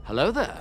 Hello there.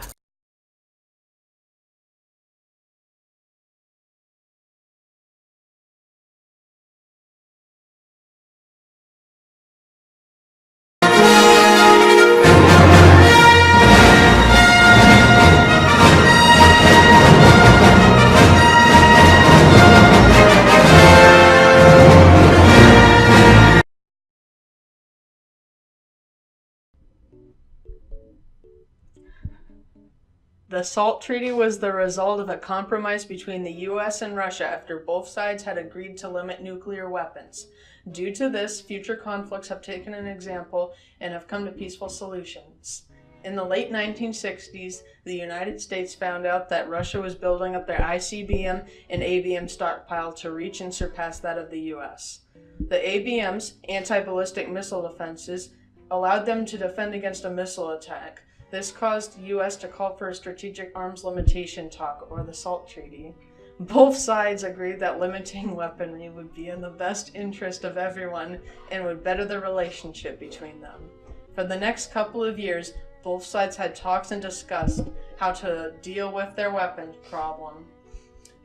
The SALT Treaty was the result of a compromise between the US and Russia after both sides had agreed to limit nuclear weapons. Due to this, future conflicts have taken an example and have come to peaceful solutions. In the late 1960s, the United States found out that Russia was building up their ICBM and ABM stockpile to reach and surpass that of the US. The ABM's, anti-ballistic missile defenses, allowed them to defend against a missile attack. This caused the US to call for a strategic arms limitation talk, or the SALT Treaty. Both sides agreed that limiting weaponry would be in the best interest of everyone and would better the relationship between them. For the next couple of years, both sides had talks and discussed how to deal with their weapons problem.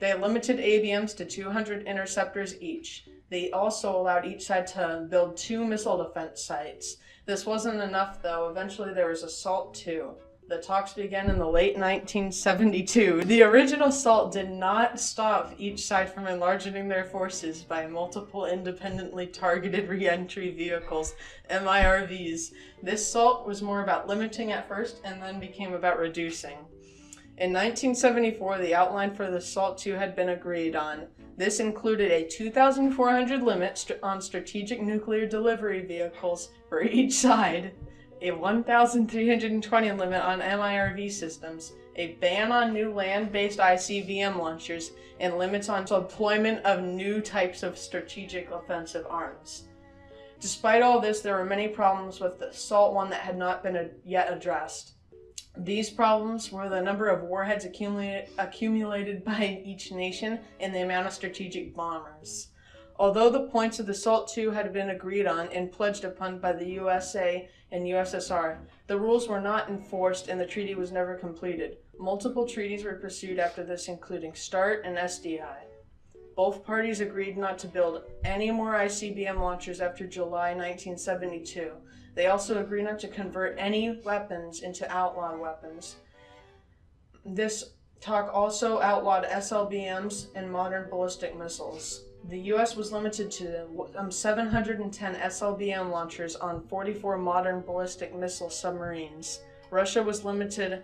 They limited ABMs to 200 interceptors each. They also allowed each side to build 2 missile defense sites. This wasn't enough, though. Eventually there was a SALT II. The talks began in the late 1972. The original SALT did not stop each side from enlarging their forces by multiple independently targeted reentry vehicles, MIRVs. This SALT was more about limiting at first and then became about reducing. In 1974, the outline for the SALT II had been agreed on. This included a 2,400 limit on strategic nuclear delivery vehicles for each side, a 1,320 limit on MIRV systems, a ban on new land-based ICBM launchers, and limits on deployment of new types of strategic offensive arms. Despite all this, there were many problems with the SALT I that had not been yet addressed. These problems were the number of warheads accumulated by each nation and the amount of strategic bombers. Although the points of the SALT II had been agreed on and pledged upon by the USA and USSR, the rules were not enforced and the treaty was never completed. Multiple treaties were pursued after this, including START and SDI. Both parties agreed not to build any more ICBM launchers after July 1972. They also agreed not to convert any weapons into outlawed weapons. This talk also outlawed SLBMs and modern ballistic missiles. The US was limited to 710 SLBM launchers on 44 modern ballistic missile submarines. Russia was limited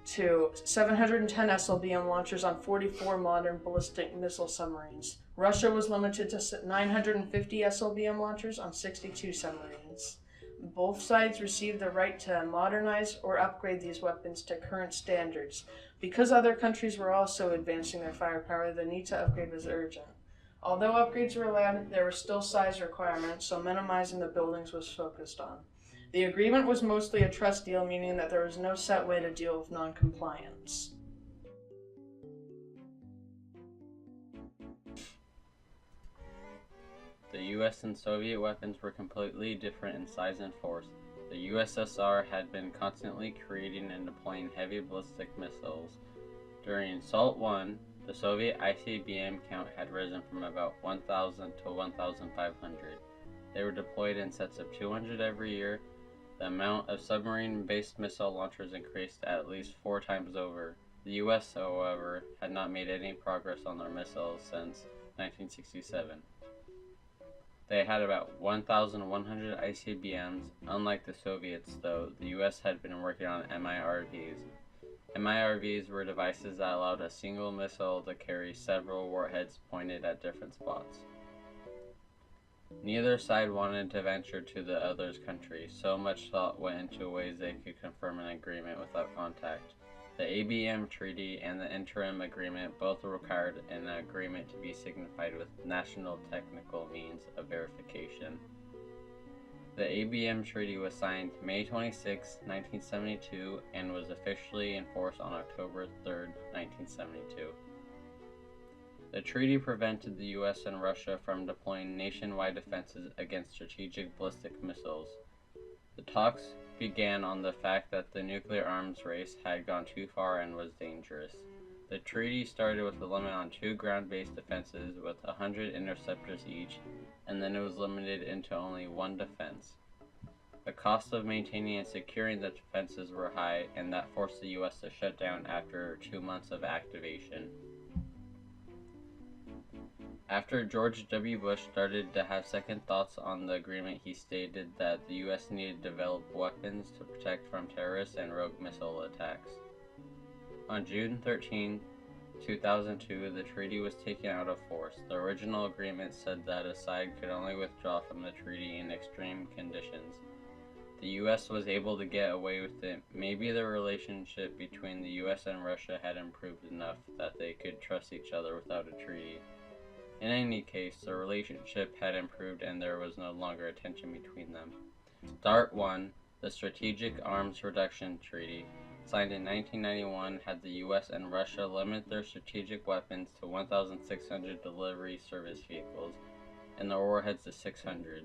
to 710 SLBM launchers on 44 modern ballistic missile submarines. Russia was limited to 950 SLBM launchers on 62 submarines. Both sides received the right to modernize or upgrade these weapons to current standards. Because other countries were also advancing their firepower, the need to upgrade was urgent. Although upgrades were allowed, there were still size requirements, so minimizing the buildings was focused on. The agreement was mostly a trust deal, meaning that there was no set way to deal with non-compliance. The US and Soviet weapons were completely different in size and force. The USSR had been constantly creating and deploying heavy ballistic missiles. During SALT I, the Soviet ICBM count had risen from about 1,000 to 1,500. They were deployed in sets of 200 every year. The amount of submarine-based missile launchers increased at least 4 times over. The US, however, had not made any progress on their missiles since 1967. They had about 1,100 ICBMs. Unlike the Soviets, though, the US had been working on MIRVs. MIRVs were devices that allowed a single missile to carry several warheads pointed at different spots. Neither side wanted to venture to the other's country. So much thought went into ways they could confirm an agreement without contact. The ABM Treaty and the Interim Agreement both required an agreement to be signified with national technical means of verification. The ABM Treaty was signed May 26, 1972, and was officially enforced on October 3, 1972. The treaty prevented the US and Russia from deploying nationwide defenses against strategic ballistic missiles. The talks began on the fact that the nuclear arms race had gone too far and was dangerous. The treaty started with a limit on 2 ground-based defenses with 100 interceptors each, and then it was limited into only 1 defense. The cost of maintaining and securing the defenses were high, and that forced the U.S. to shut down after 2 months of activation. After George W. Bush started to have second thoughts on the agreement, he stated that the U.S. needed to develop weapons to protect from terrorists and rogue missile attacks. On June 13, 2002, the treaty was taken out of force. The original agreement said that a side could only withdraw from the treaty in extreme conditions. The U.S. was able to get away with it. Maybe the relationship between the U.S. and Russia had improved enough that they could trust each other without a treaty. In any case, the relationship had improved and there was no longer a tension between them. START 1, the Strategic Arms Reduction Treaty, signed in 1991, had the U.S. and Russia limit their strategic weapons to 1,600 delivery service vehicles and their warheads to 600.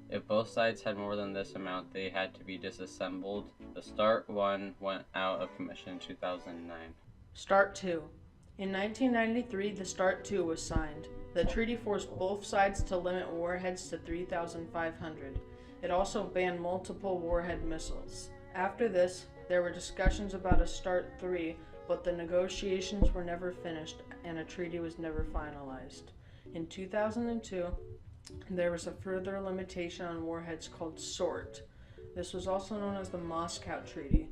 If both sides had more than this amount, they had to be disassembled. The START 1 went out of commission in 2009. START 2. In 1993, the START 2 was signed. The treaty forced both sides to limit warheads to 3,500. It also banned multiple warhead missiles. After this, there were discussions about a START 3, but the negotiations were never finished and a treaty was never finalized. In 2002, there was a further limitation on warheads called SORT. This was also known as the Moscow Treaty.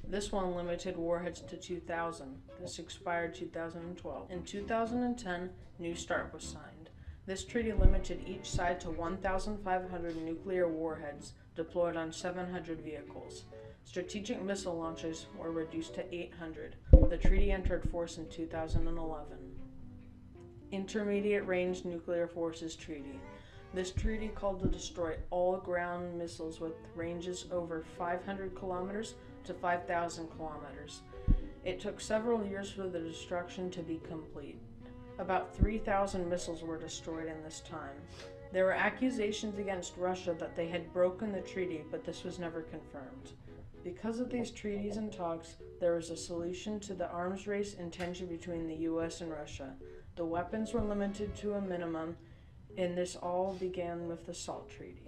This one limited warheads to 2,000. This expired 2012. In 2010, New START was signed. This treaty limited each side to 1,500 nuclear warheads deployed on 700 vehicles. Strategic missile launches were reduced to 800. The treaty entered force in 2011. Intermediate Range Nuclear Forces Treaty. This treaty called to destroy all ground missiles with ranges over 500 kilometers to 5,000 kilometers. It took several years for the destruction to be complete. About 3,000 missiles were destroyed in this time. There were accusations against Russia that they had broken the treaty, but this was never confirmed. Because of these treaties and talks, there was a solution to the arms race and tension between the U.S. and Russia. The weapons were limited to a minimum, and this all began with the SALT Treaty.